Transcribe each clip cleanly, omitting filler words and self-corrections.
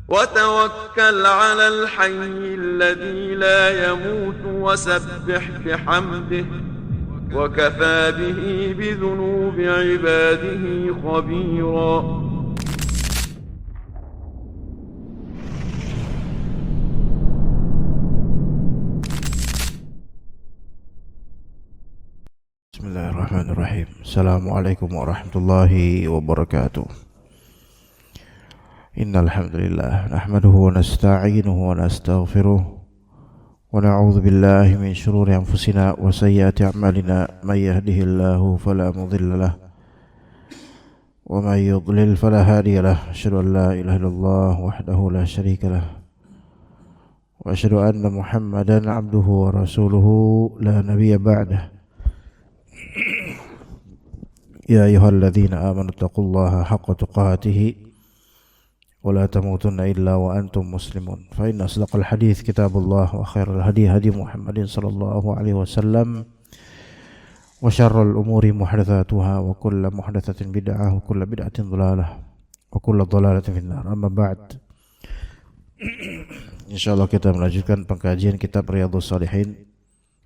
وتوكل على الحي الذي لا يموت وسبح بحمده وكفى به بذنوب عباده خبيرا. Bismillahirrahmanirrahim. Assalamualaikum warahmatullahi wabarakatuh. Innal hamdalillah nahmaduhu wa nasta'inuhu wa nastaghfiruh wa na'udzu billahi min shururi anfusina wa sayyiati a'malina may yahdihillahu fala mudilla lahu wa may yudlil fala hadiya lahu. Asyhadu an la ilaha illallah wahdahu la syarika lahu wa asyhadu anna Muhammadan 'abduhu wa rasuluhu la nabiyya ba'dahu. Ya ayyuhalladzina amanu taqullaha haqqa tuqatih wa la tamutunna illa wa antum muslimun. Fa inna asdaqal hadits kitabullah wa khairal hadi hadi Muhammadin sallallahu alaihi wasallam wa syarrul umuri muhdatsatuha wa kullu muhdatsatin bid'ah wa kullu bid'atin dhalalah wa kullu dhalalatin finnar. Amma ba'd. Insyaallah kita melanjutkan pengkajian kitab Riyadhus Shalihin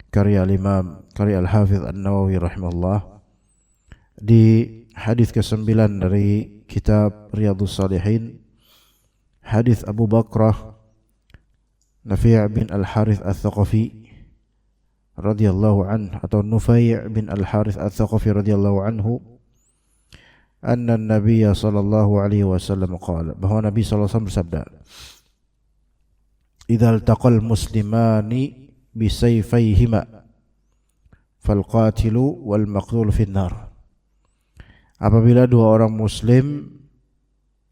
karya Al-Hafidz An-Nawawi rahimahullah di hadis ke-9 dari kitab Riyadhus Shalihin, hadis Abu Bakrah Nafi' bin Al-Harith Al-Thaqafi radhiyallahu anhu atau Nufai' bin Al-Harith Al-Thaqafi radhiyallahu anhu, anna an-nabiy sallallahu alaihi wasallam qala, bahwa Nabi sallallahu alaihi wasallam bersabda, "Idzal taqal muslimani bisayfayhima fal qatilu wal maqtul finnar." Apabila dua orang muslim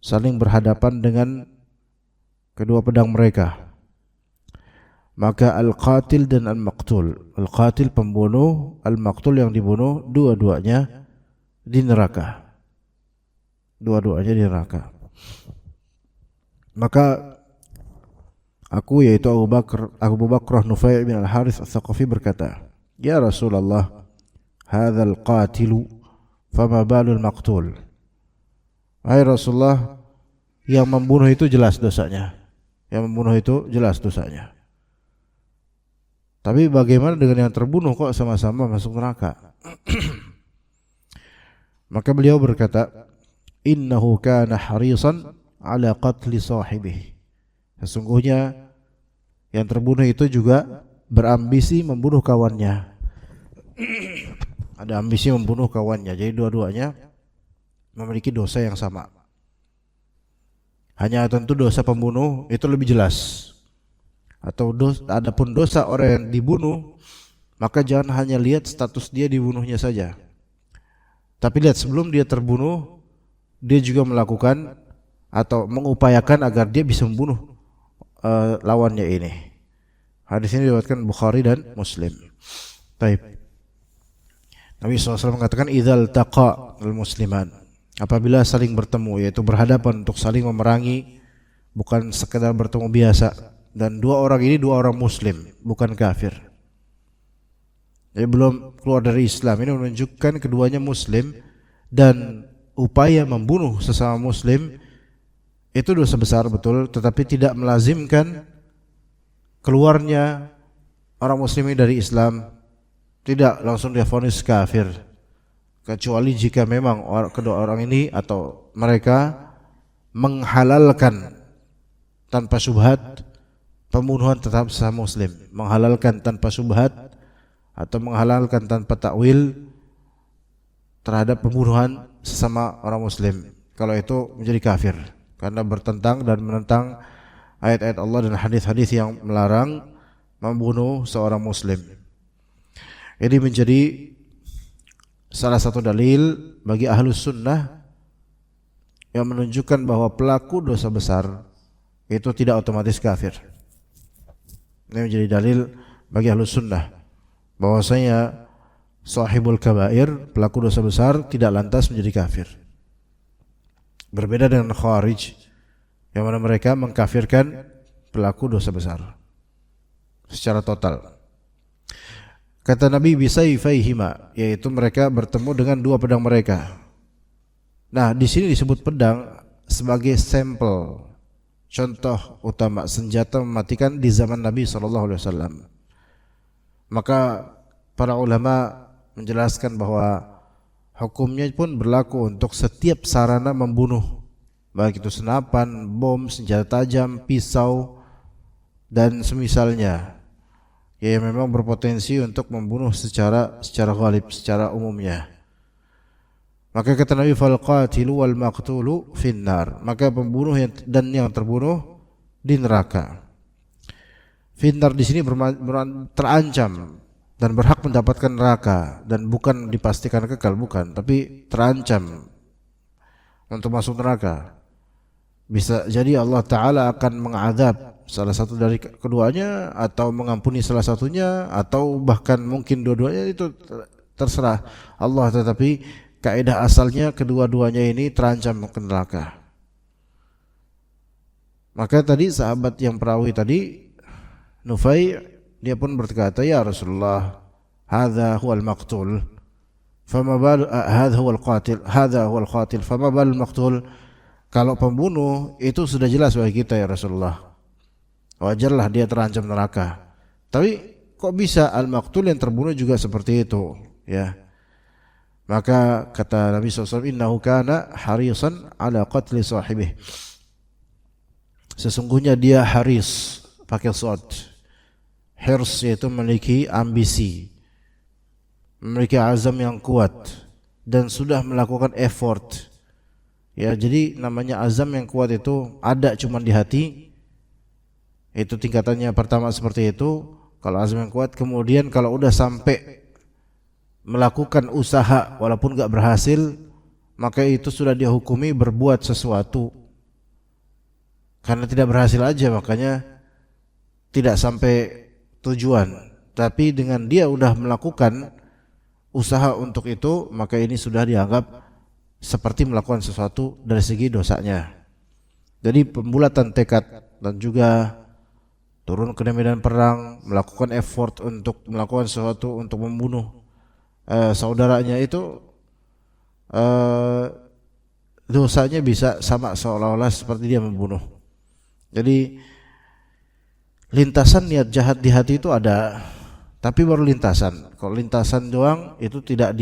saling berhadapan dengan kedua pedang mereka, maka al-qatil dan al-maqtul, al-qatil pembunuh, al-maqtul yang dibunuh, dua-duanya di neraka. Dua-duanya di neraka. Maka aku, yaitu Abu Bakrah Nufai' bin Al-Harith Al-Thaqafi berkata, "Ya Rasulullah, hadzal qatilu fama balul maqtul." Wahai Rasulullah, yang membunuh itu jelas dosanya. Yang membunuh itu jelas dosanya. Tapi bagaimana dengan yang terbunuh, kok sama-sama masuk neraka? Maka beliau berkata, "Innahu kana harisan ala qatli sahibih." Sesungguhnya yang terbunuh itu juga berambisi membunuh kawannya. Ada ambisi membunuh kawannya. Jadi dua-duanya memiliki dosa yang sama. Hanya tentu dosa pembunuh itu lebih jelas. Adapun dosa orang yang dibunuh, maka jangan hanya lihat status dia dibunuhnya saja. Tapi lihat sebelum dia terbunuh, dia juga melakukan atau mengupayakan agar dia bisa membunuh lawannya ini. Hadis ini diriwayatkan Bukhari dan Muslim. Baik. Nabi SAW mengatakan, "Idzal taqa al-musliman." Apabila saling bertemu, yaitu berhadapan untuk saling memerangi, bukan sekedar bertemu biasa. Dan dua orang ini dua orang muslim, bukan kafir. Jadi belum keluar dari Islam. Ini menunjukkan keduanya muslim, dan upaya membunuh sesama muslim itu dosa besar betul, tetapi tidak melazimkan keluarnya orang muslim ini dari Islam. Tidak langsung dia vonis kafir, kecuali jika memang kedua orang ini atau mereka menghalalkan tanpa syubhat pembunuhan terhadap sesama muslim, menghalalkan tanpa syubhat atau menghalalkan tanpa takwil terhadap pembunuhan sesama orang muslim. Kalau itu menjadi kafir, karena bertentang dan menentang ayat-ayat Allah dan hadis-hadis yang melarang membunuh seorang muslim. Ini menjadi salah satu dalil bagi ahlus sunnah yang menunjukkan bahwa pelaku dosa besar itu tidak otomatis kafir. Ini menjadi dalil bagi ahlus sunnah bahwasanya sahibul kabair, pelaku dosa besar, tidak lantas menjadi kafir. Berbeda dengan Khawarij yang mana mereka mengkafirkan pelaku dosa besar secara total. Kata Nabi, bisayfaihima, yaitu mereka bertemu dengan dua pedang mereka. Nah, di sini disebut pedang sebagai sampel contoh utama senjata mematikan di zaman Nabi SAW. Maka para ulama menjelaskan bahwa hukumnya pun berlaku untuk setiap sarana membunuh, baik itu senapan, bom, senjata tajam, pisau, dan semisalnya, ya memang berpotensi untuk membunuh secara ghalib, secara umumnya. Maka kata Nabi, fal qatilu wal maqtulu finnar, maka pembunuh dan yang terbunuh di neraka. Finnar di sini terancam dan berhak mendapatkan neraka, dan bukan dipastikan kekal, bukan, tapi terancam untuk masuk neraka. Bisa jadi Allah Ta'ala akan mengadab salah satu dari keduanya, atau mengampuni salah satunya, atau bahkan mungkin dua-duanya, itu terserah Allah. Tetapi kaidah asalnya kedua-duanya ini terancam ke neraka. Maka tadi sahabat yang perawi tadi, Nufai, dia pun berkata, ya Rasulullah, hadza huwal maqtul, fama bal hadza huwal qatil, hadza huwal qatil, fama bal maqtul. Kalau pembunuh itu sudah jelas bagi kita ya Rasulullah, wajarlah dia terancam neraka. Tapi kok bisa al-maqtul yang terbunuh juga seperti itu, ya? Maka kata Nabi SAW, innahu kana harisan ala qatli sahibih. Sesungguhnya dia haris, pakai shad. Hirs yaitu memiliki ambisi, memiliki azam yang kuat, dan sudah melakukan effort. Ya, jadi namanya azam yang kuat itu ada cuma di hati. Itu tingkatannya pertama seperti itu, kalau azam yang kuat. Kemudian kalau udah sampai melakukan usaha walaupun gak berhasil, maka itu sudah dihukumi berbuat sesuatu. Karena tidak berhasil aja, makanya tidak sampai tujuan. Tapi dengan dia udah melakukan usaha untuk itu, maka ini sudah dianggap seperti melakukan sesuatu dari segi dosanya. Jadi pembulatan tekad dan juga turun ke medan perang, melakukan effort untuk melakukan sesuatu untuk membunuh saudaranya, itu dosanya bisa sama seolah-olah seperti dia membunuh. Jadi lintasan niat jahat di hati itu ada, tapi baru lintasan. Kalau lintasan doang itu tidak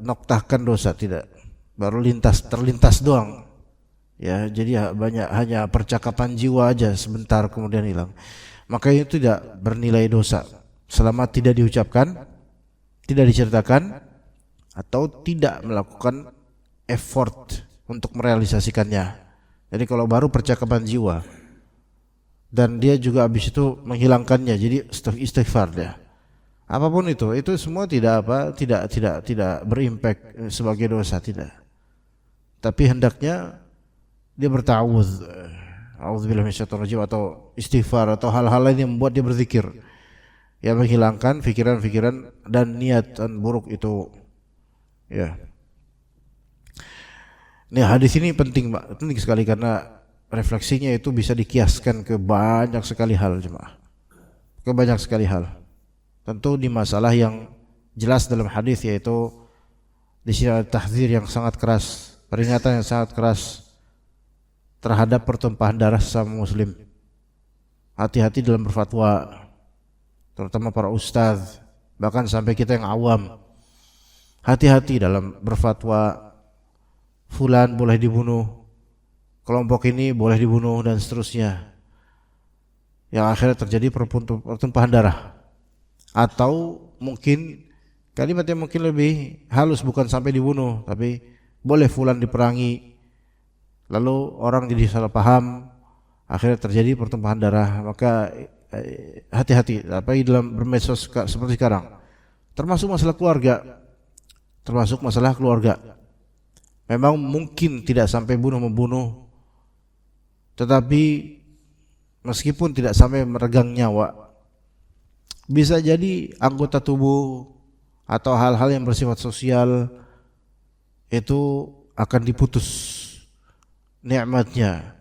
noktahkan dosa, tidak, baru terlintas doang, ya. Jadi hanya percakapan jiwa aja sebentar kemudian hilang. Maka itu tidak bernilai dosa selama tidak diucapkan, tidak diceritakan, atau tidak melakukan effort untuk merealisasikannya. Jadi kalau baru percakapan jiwa dan dia juga habis itu menghilangkannya, jadi istighfar dia, apapun itu semua tidak berimpact sebagai dosa, tidak. Tapi hendaknya dia berta'awudz, a'udzubillahi minasyaitonir rajim, atau istighfar, atau hal-hal lain yang membuat dia berzikir, yang menghilangkan pikiran-pikiran dan niatan buruk itu, ya. Nih, hadis ini penting sekali karena refleksinya itu bisa dikiaskan ke banyak sekali hal, jemaah. Ke banyak sekali hal. Tentu di masalah yang jelas dalam hadis, yaitu di sini ada tahdzir yang sangat keras, peringatan yang sangat keras terhadap pertumpahan darah sesama muslim. Hati-hati dalam berfatwa, terutama para ustaz, bahkan sampai kita yang awam. Hati-hati dalam berfatwa, fulan boleh dibunuh, kelompok ini boleh dibunuh, dan seterusnya, yang akhirnya terjadi pertumpahan darah. Atau mungkin kalimat yang mungkin lebih halus, bukan sampai dibunuh, tapi boleh fulan diperangi, lalu orang jadi salah paham, akhirnya terjadi pertumpahan darah. Maka hati-hati, apalagi dalam bermedsos seperti sekarang, termasuk masalah keluarga. Memang mungkin tidak sampai membunuh, tetapi meskipun tidak sampai meregang nyawa, bisa jadi anggota tubuh atau hal-hal yang bersifat sosial itu akan diputus nikmatnya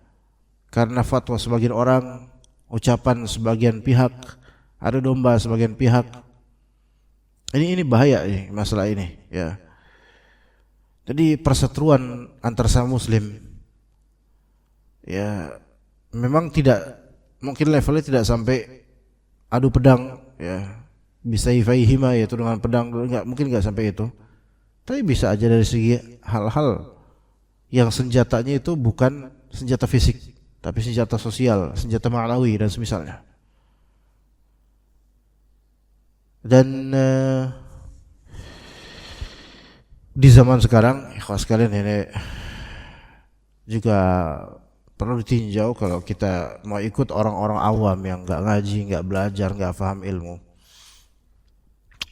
karena fatwa sebagian orang, ucapan sebagian pihak, adu domba sebagian pihak. Ini bahaya nih masalah ini, ya. Jadi perseteruan antar sama muslim ya memang tidak, mungkin levelnya tidak sampai adu pedang ya, bisa ifayhima yaitu dengan pedang, mungkin enggak sampai itu. Tapi bisa aja dari segi hal-hal yang senjatanya itu bukan senjata fisik, tapi senjata sosial, senjata ma'nawi dan semisalnya. Dan di zaman sekarang, ikhwas sekalian, ini juga perlu ditinjau kalau kita mau ikut orang-orang awam yang nggak ngaji, nggak belajar, nggak paham ilmu.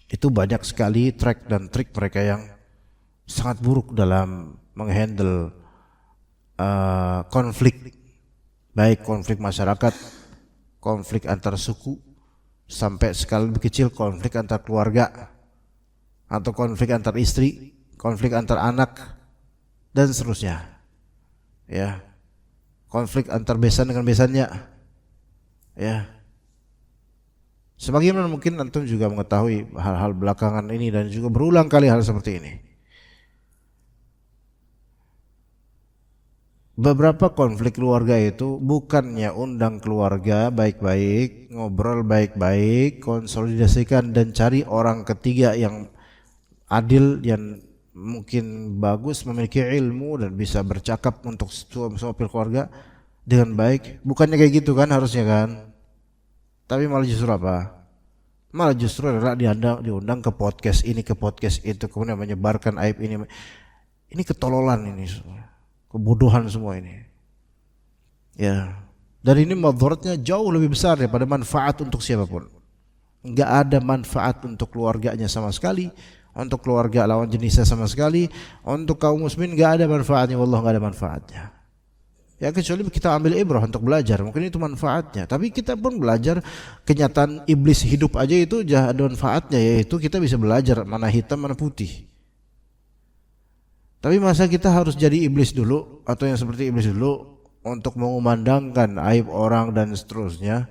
Itu banyak sekali trik dan trik mereka yang sangat buruk dalam menghandle konflik, baik konflik masyarakat, konflik antar suku, sampai skala lebih kecil konflik antar keluarga, atau konflik antar istri, konflik antar anak, dan seterusnya. Ya, konflik antar besan dengan besannya. Ya, sebagaimana mungkin antum juga mengetahui hal-hal belakangan ini dan juga berulang kali hal seperti ini. Beberapa konflik keluarga itu bukannya undang keluarga baik-baik, ngobrol baik-baik, konsolidasikan dan cari orang ketiga yang adil, yang mungkin bagus, memiliki ilmu dan bisa bercakap untuk sopir keluarga dengan baik. Bukannya kayak gitu kan harusnya kan. Tapi malah justru apa? Malah justru adalah diundang ke podcast ini, ke podcast itu, kemudian menyebarkan aib ini. Ini ketololan ini semua. Kebodohan semua ini. Ya. Dan ini madharatnya jauh lebih besar daripada manfaat untuk siapapun. Enggak ada manfaat untuk keluarganya sama sekali, untuk keluarga lawan jenisnya sama sekali, untuk kaum muslimin enggak ada manfaatnya, wallah enggak ada manfaatnya. Ya kecuali kita ambil ibrah untuk belajar, mungkin itu manfaatnya. Tapi kita pun belajar kenyataan iblis hidup aja itu ada manfaatnya, yaitu kita bisa belajar mana hitam mana putih. Tapi masa kita harus jadi iblis dulu atau yang seperti iblis dulu untuk mengumandangkan aib orang dan seterusnya.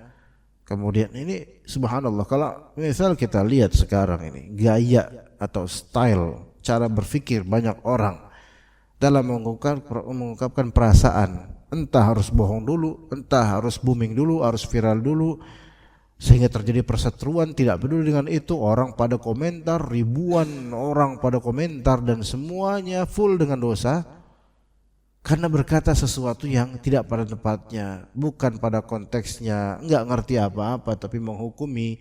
Kemudian ini subhanallah, kalau misal kita lihat sekarang ini gaya atau style cara berpikir banyak orang dalam mengungkapkan perasaan, entah harus bohong dulu, entah harus booming dulu, harus viral dulu, sehingga terjadi perseteruan. Tidak peduli dengan itu, orang pada komentar, ribuan orang pada komentar, dan semuanya full dengan dosa karena berkata sesuatu yang tidak pada tempatnya, bukan pada konteksnya, enggak ngerti apa-apa tapi menghukumi.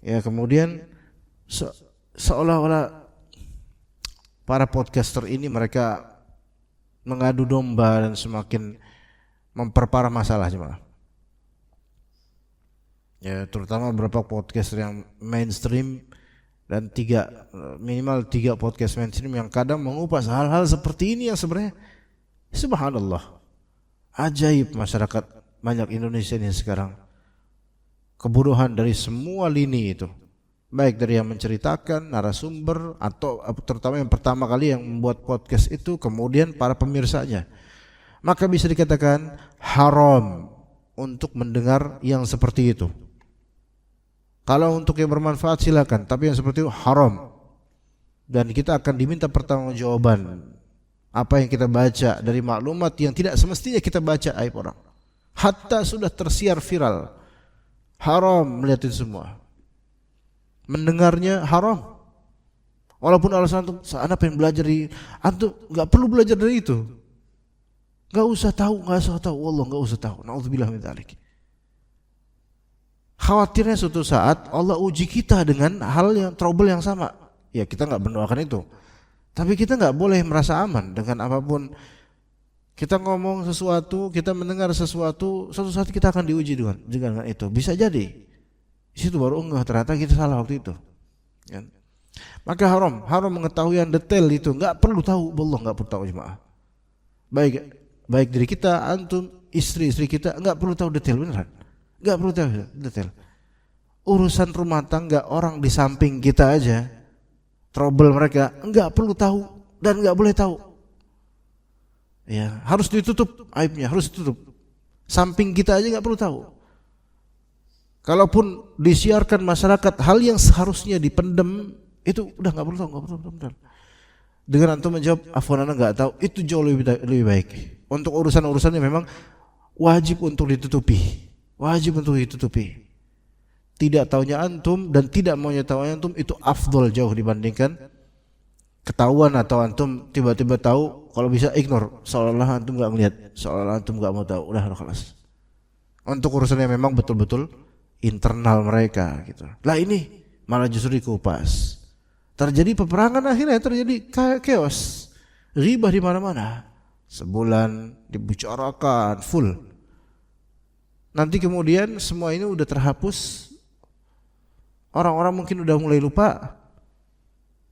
Ya, kemudian seolah-olah para podcaster ini mereka mengadu domba dan semakin memperparah masalah jemaah. Ya, terutama beberapa podcaster yang mainstream dan minimal tiga podcast mainstream yang kadang mengupas hal-hal seperti ini yang sebenarnya subhanallah ajaib masyarakat banyak Indonesia ini sekarang. Kebodohan dari semua lini itu, baik dari yang menceritakan, narasumber, atau terutama yang pertama kali yang membuat podcast itu, kemudian para pemirsanya. Maka bisa dikatakan haram untuk mendengar yang seperti itu. Kalau untuk yang bermanfaat silakan, tapi yang seperti itu haram. Dan kita akan diminta pertanggungjawaban apa yang kita baca dari maklumat yang tidak semestinya kita baca aib orang. Hatta sudah tersiar viral. Haram melihat itu semua. Mendengarnya haram. Walaupun alasan antum, saya pengen belajar antum enggak perlu belajar dari itu. Enggak usah tahu, wallah enggak usah tahu. Nauzubillah min dzalik. Khawatirnya suatu saat Allah uji kita dengan hal yang trouble yang sama. Ya kita enggak mendoakan itu. Tapi kita enggak boleh merasa aman dengan apapun. Kita ngomong sesuatu, kita mendengar sesuatu, suatu saat kita akan diuji dengan itu. Bisa jadi. Di situ baru ternyata kita salah waktu itu. Ya. Maka haram mengetahui yang detail itu, enggak perlu tahu, wallah enggak perlu tahu jemaah. Baik dari kita, antum, istri kita enggak perlu tahu detail beneran. Enggak perlu tahu detail. Urusan rumah tangga orang di samping kita aja, trouble mereka enggak perlu tahu dan enggak boleh tahu. Ya, harus ditutup aibnya, harus ditutup. Samping kita aja enggak perlu tahu. Kalaupun disiarkan masyarakat hal yang seharusnya dipendam, itu udah enggak perlu tahu, benar. Dengan antum menjawab afwan ana nggak tahu, itu jauh lebih baik. Untuk urusan-urusannya memang wajib untuk ditutupi. Wajib untuk ditutupi. Tidak taunya antum dan tidak maunya tahu antum itu afdol jauh dibandingkan ketahuan atau antum tiba-tiba tahu, kalau bisa ignore, seolah-olah antum nggak ngelihat, seolah-olah antum nggak mau tahu, udah kelas. Untuk urusannya memang betul-betul internal mereka gitu. Lah ini malah justru dikupas. Terjadi peperangan, akhirnya terjadi chaos, ghibah di mana-mana. Sebulan dibicarakan full. Nanti kemudian semua ini udah terhapus. Orang-orang mungkin udah mulai lupa.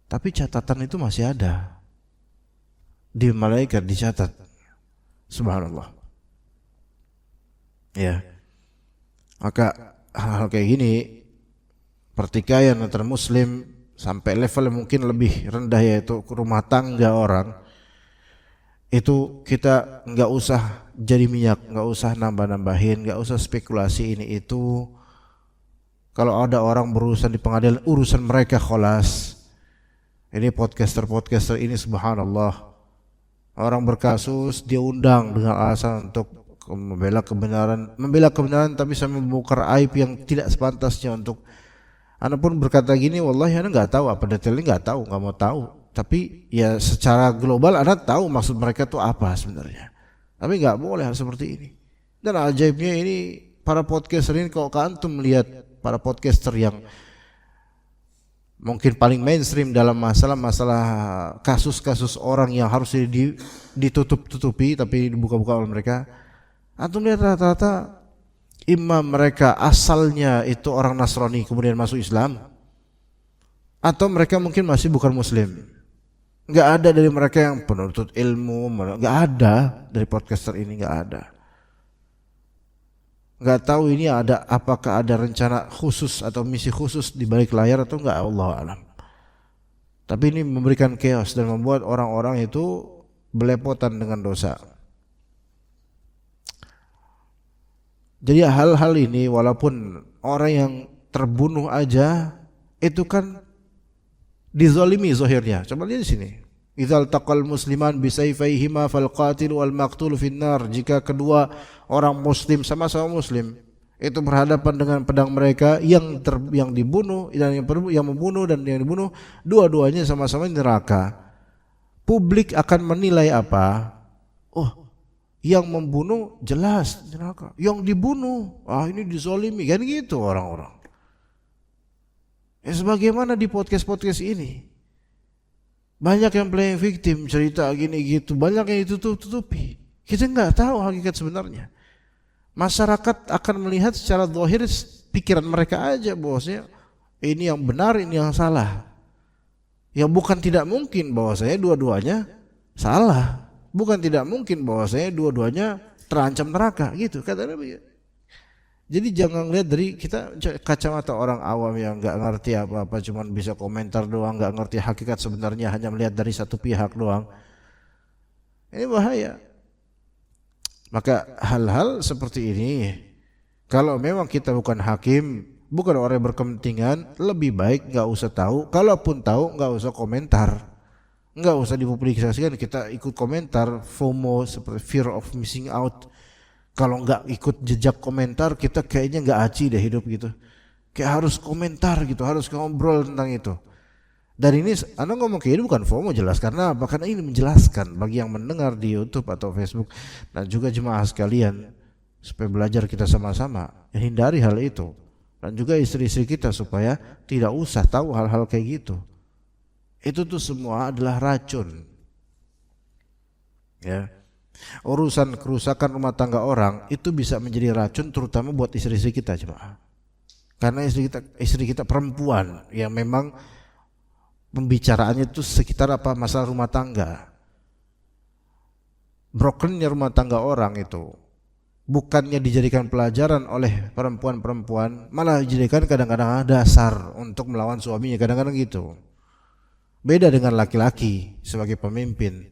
Tapi catatan itu masih ada. Di malaikat dicatat. Subhanallah. Ya. Maka hal-hal kayak gini, pertikaian antar muslim sampai level yang mungkin lebih rendah, yaitu rumah tangga orang, itu kita nggak usah jadi minyak, nggak usah nambah-nambahin, nggak usah spekulasi ini itu. Kalau ada orang berurusan di pengadilan, urusan mereka kholas. Ini podcaster ini subhanallah, orang berkasus dia undang dengan alasan untuk membela kebenaran, tapi sampai membongkar aib yang tidak sepantasnya. Untuk Anda pun berkata gini, wallahi Anda nggak tahu apa detailnya, nggak mau tahu. Tapi ya secara global Anda tahu maksud mereka itu apa sebenarnya. Tapi nggak boleh hal seperti ini. Dan ajaibnya ini para podcaster ini, kalau antum melihat para podcaster yang mungkin paling mainstream dalam masalah kasus-kasus orang yang harus ditutup-tutupi tapi dibuka-buka oleh mereka, antum lihat rata-rata imam mereka asalnya itu orang Nasrani kemudian masuk Islam, atau mereka mungkin masih bukan muslim. Nggak ada dari mereka yang penuntut ilmu, nggak ada dari podcaster ini, nggak ada. Nggak tahu ini apakah ada rencana khusus atau misi khusus di balik layar atau enggak, Allah alam. Tapi ini memberikan chaos dan membuat orang-orang itu belepotan dengan dosa. Jadi hal-hal ini, walaupun orang yang terbunuh aja itu kan dizalimi zahirnya. Coba lihat di sini. Idzal taqal musliman bisayfayhima fal qatil wal maqtul finnar. Jika kedua orang muslim sama-sama muslim itu berhadapan dengan pedang mereka, yang dibunuh dan yang membunuh dan yang dibunuh, dua-duanya sama-sama di neraka. Publik akan menilai apa? Oh, yang membunuh jelas neraka, yang dibunuh ini dizalimi, kan gitu orang-orang. Sebagaimana di podcast ini, banyak yang playing victim, cerita gini gitu, banyak yang ditutup-tutupi. Kita nggak tahu hakikat sebenarnya. Masyarakat akan melihat secara zahir pikiran mereka aja bahwasanya ini yang benar, ini yang salah. Ya bukan tidak mungkin bahwasanya dua-duanya salah, bukan tidak mungkin bahwasanya dua-duanya terancam neraka, gitu kata Nabi. Jadi jangan lihat dari kita kacamata orang awam yang nggak ngerti apa-apa, cuman bisa komentar doang, nggak ngerti hakikat sebenarnya, hanya melihat dari satu pihak doang. Ini bahaya. Maka hal-hal seperti ini, kalau memang kita bukan hakim, bukan orang yang berkepentingan, lebih baik nggak usah tahu. Kalaupun tahu, nggak usah komentar, nggak usah dipublikasikan. Kita ikut komentar, FOMO, seperti fear of missing out. Kalau nggak ikut jejak komentar, kita kayaknya nggak aci deh hidup gitu. Kayak harus komentar gitu, harus ngobrol tentang itu. Dan ini Anda ngomong kayak ini bukan FOMO, jelas. Karena apa? Karena ini menjelaskan bagi yang mendengar di YouTube atau Facebook dan juga jemaah sekalian, supaya belajar kita sama-sama hindari hal itu. Dan juga istri-istri kita supaya tidak usah tahu hal-hal kayak gitu. Itu tuh semua adalah racun. Ya. Urusan kerusakan rumah tangga orang itu bisa menjadi racun, terutama buat istri-istri kita, jemaah. Karena istri kita perempuan yang memang pembicaraannya itu sekitar apa, masalah rumah tangga. Brokennya rumah tangga orang itu bukannya dijadikan pelajaran oleh perempuan-perempuan, malah dijadikan kadang-kadang dasar untuk melawan suaminya, kadang-kadang gitu. Beda dengan laki-laki sebagai pemimpin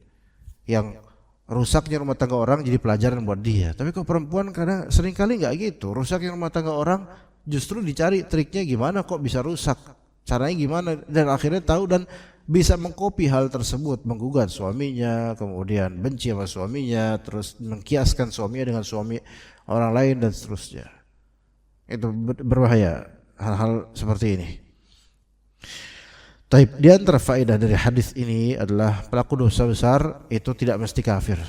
yang rusaknya rumah tangga orang jadi pelajaran buat dia. Tapi kalau perempuan kadang seringkali nggak gitu. Rusaknya rumah tangga orang justru dicari triknya gimana kok bisa rusak, caranya gimana, dan akhirnya tahu dan bisa mengkopi hal tersebut, menggugat suaminya, kemudian benci sama suaminya, terus mengkiaskan suaminya dengan suami orang lain dan seterusnya. Itu berbahaya hal-hal seperti ini. Taib, di antara faedah dari hadis ini adalah pelaku dosa besar itu tidak mesti kafir.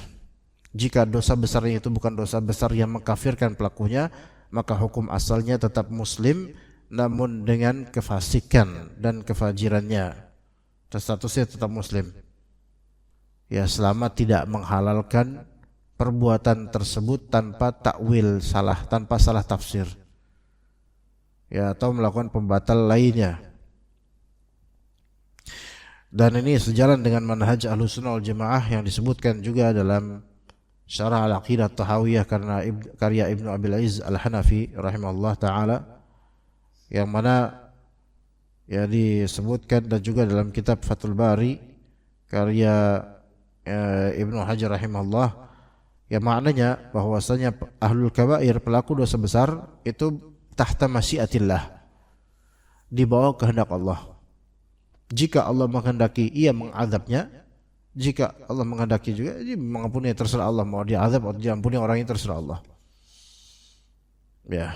Jika dosa besarnya itu bukan dosa besar yang mengkafirkan pelakunya, maka hukum asalnya tetap muslim, namun dengan kefasikan dan kefajirannya. Statusnya tetap muslim. Ya, selama tidak menghalalkan perbuatan tersebut tanpa takwil salah, tanpa salah tafsir. Ya, atau melakukan pembatal lainnya. Dan ini sejalan dengan manhaj Ahlussunnah wal Jamaah yang disebutkan juga dalam Syarah Al-Aqidah Tahawiyah karena karya Ibnu Abil Izz Al-Hanafi rahimahullah taala, yang mana ya disebutkan, dan juga dalam kitab Fathul Bari karya Ibnu Hajar rahimahullah, yang maknanya bahwasanya ahlul kabair, pelaku dosa besar itu tahta masyiatillah, di bawah kehendak Allah. Jika Allah menghendaki ia mengadabnya, jika Allah menghendaki juga dia mengampuni, terserah Allah, mau dia azab atau diampuni orang ini terserah Allah. Ya.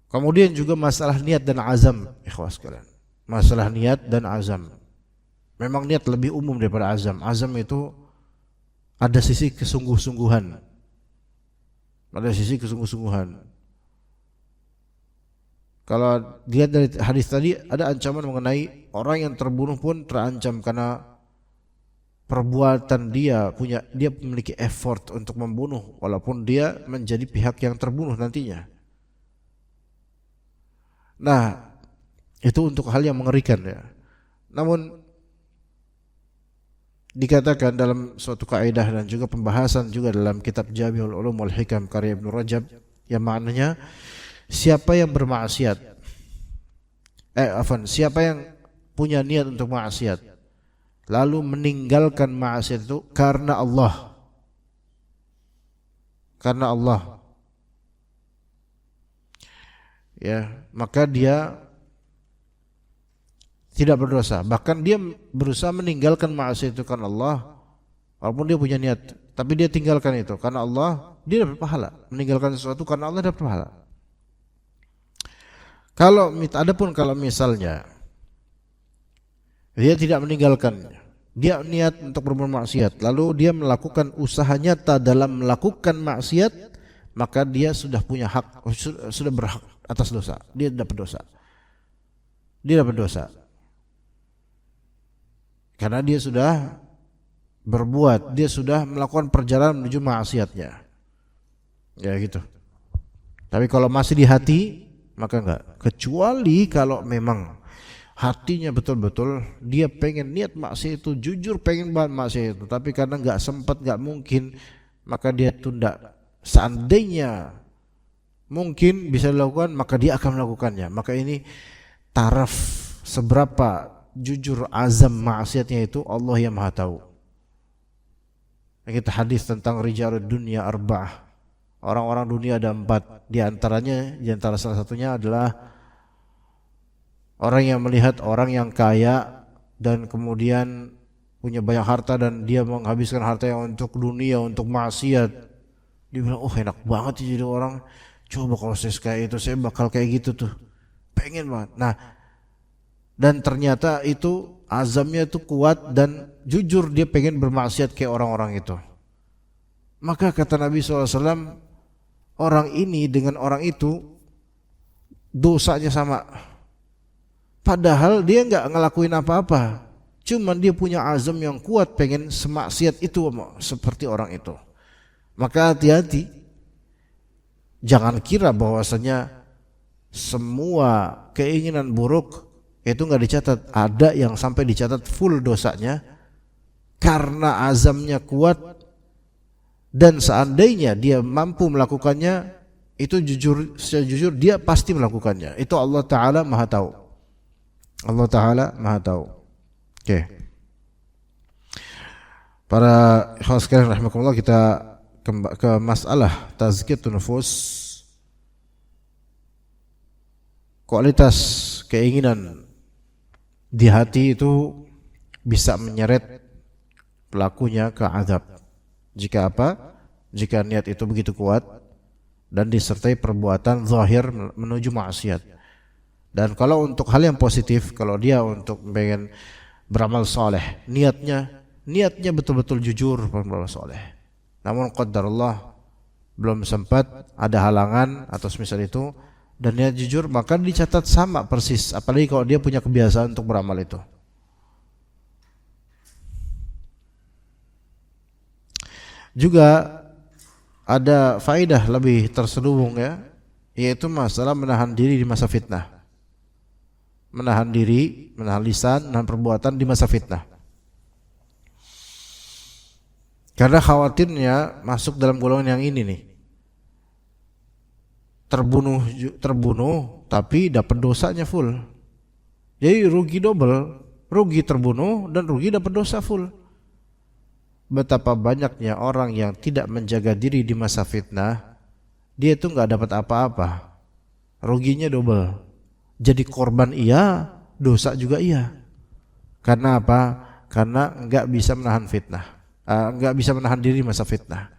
Kemudian juga masalah niat dan azam, ikhwas sekalian. Masalah niat dan azam. Memang niat lebih umum daripada azam. Azam itu ada sisi kesungguh-sungguhan. Ada sisi kesungguh-sungguhan. Kalau dilihat dari hadis tadi, ada ancaman mengenai orang yang terbunuh pun terancam karena perbuatan dia memiliki effort untuk membunuh, walaupun dia menjadi pihak yang terbunuh nantinya. Nah, itu untuk hal yang mengerikan ya. Namun dikatakan dalam suatu kaidah dan juga pembahasan juga dalam kitab Jami'ul Ulum wal Hikam karya Ibnu Rajab, yang maknanya siapa yang bermaksiat, siapa yang punya niat untuk maksiat lalu meninggalkan maksiat itu karena Allah, ya, maka dia tidak berdosa. Bahkan dia berusaha meninggalkan maksiat itu karena Allah, walaupun dia punya niat, tapi dia tinggalkan itu karena Allah, dia dapat pahala. Meninggalkan sesuatu karena Allah dapat pahala. Adapun kalau misalnya dia tidak meninggalkan, dia niat untuk berbuat maksiat, lalu dia melakukan usaha nyata dalam melakukan maksiat, maka dia sudah punya hak, sudah berhak atas dosa. Dia dapat dosa. Karena dia sudah berbuat, dia sudah melakukan perjalanan menuju maksiatnya. Ya gitu. Tapi kalau masih di hati, maka enggak. Kecuali kalau memang hatinya betul-betul dia pengen niat maksiat itu, jujur pengen banget maksiat itu, tapi karena enggak sempat, enggak mungkin, maka dia tunda. Seandainya mungkin bisa dilakukan, maka dia akan melakukannya. Maka ini taraf seberapa jujur azam maksiatnya itu Allah yang Maha tahu. Kita hadis tentang rijalud dunya arba'ah. Orang-orang dunia ada 4. Di antara salah satunya adalah orang yang melihat orang yang kaya dan kemudian punya banyak harta, dan dia menghabiskan hartanya untuk dunia, untuk maksiat. Dia bilang, oh enak banget jadi orang. Coba kalau saya kayak itu, saya bakal kayak gitu tuh. Pengen banget. Nah, dan ternyata itu azamnya itu kuat dan jujur dia pengen bermaksiat kayak orang-orang itu. Maka kata Nabi SAW, orang ini dengan orang itu dosanya sama. Padahal dia enggak ngelakuin apa-apa, cuman dia punya azam yang kuat pengen semaksiat itu seperti orang itu. Maka hati-hati, jangan kira bahwasanya semua keinginan buruk itu enggak dicatat. Ada yang sampai dicatat full dosanya karena azamnya kuat, dan seandainya dia mampu melakukannya, itu secara jujur dia pasti melakukannya. Itu Allah Ta'ala Maha tahu. Allah Ta'ala Maha tahu. Oke. Para ikhwan sekalian rahimakumullah, kita ke masalah tazkiyatun nufus. Kualitas keinginan di hati itu bisa menyeret pelakunya ke azab. Jika apa? Jika niat itu begitu kuat dan disertai perbuatan zahir menuju maksiat. Dan kalau untuk hal yang positif, kalau dia untuk pengen beramal soleh, niatnya betul-betul jujur beramal soleh. Namun qadarullah belum sempat, ada halangan atau semisal itu, dan niat jujur, maka dicatat sama persis. Apalagi kalau dia punya kebiasaan untuk beramal itu. Juga ada faedah lebih terselubung ya, yaitu masalah menahan diri di masa fitnah. Menahan diri, menahan lisan, menahan perbuatan di masa fitnah. Karena khawatirnya masuk dalam golongan yang ini nih. Terbunuh tapi dapat dosanya full. Jadi rugi double, rugi terbunuh dan rugi dapat dosa full. Betapa banyaknya orang yang tidak menjaga diri di masa fitnah, dia itu nggak dapat apa-apa, ruginya double. Jadi korban iya, dosa juga iya. Karena apa? Karena nggak bisa menahan fitnah, nggak bisa menahan diri masa fitnah.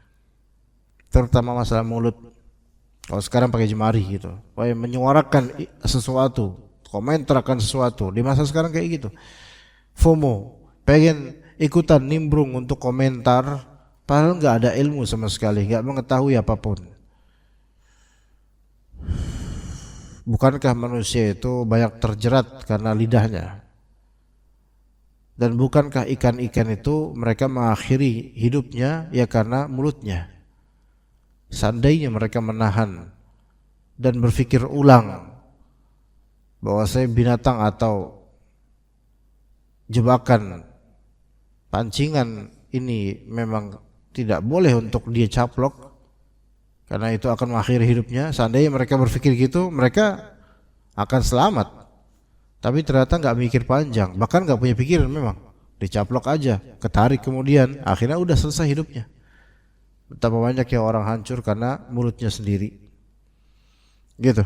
Terutama masalah mulut. Kalau sekarang pakai jemari gitu, menyuarakan sesuatu, komentar akan sesuatu. Di masa sekarang kayak gitu, FOMO, pengen ikutan nimbrung untuk komentar, padahal nggak ada ilmu sama sekali, nggak mengetahui apapun. Bukankah manusia itu banyak terjerat karena lidahnya? Dan bukankah ikan-ikan itu mereka mengakhiri hidupnya ya karena mulutnya? Seandainya mereka menahan dan berpikir ulang bahwa saya binatang atau jebakan, pancingan ini memang tidak boleh untuk dia caplok, karena itu akan mengakhiri hidupnya. Seandainya mereka berpikir gitu, mereka akan selamat. Tapi ternyata nggak mikir panjang, bahkan nggak punya pikiran, memang dicaplok aja, ketarik kemudian, akhirnya udah selesai hidupnya. Betapa banyak yang orang hancur karena mulutnya sendiri. Gitu.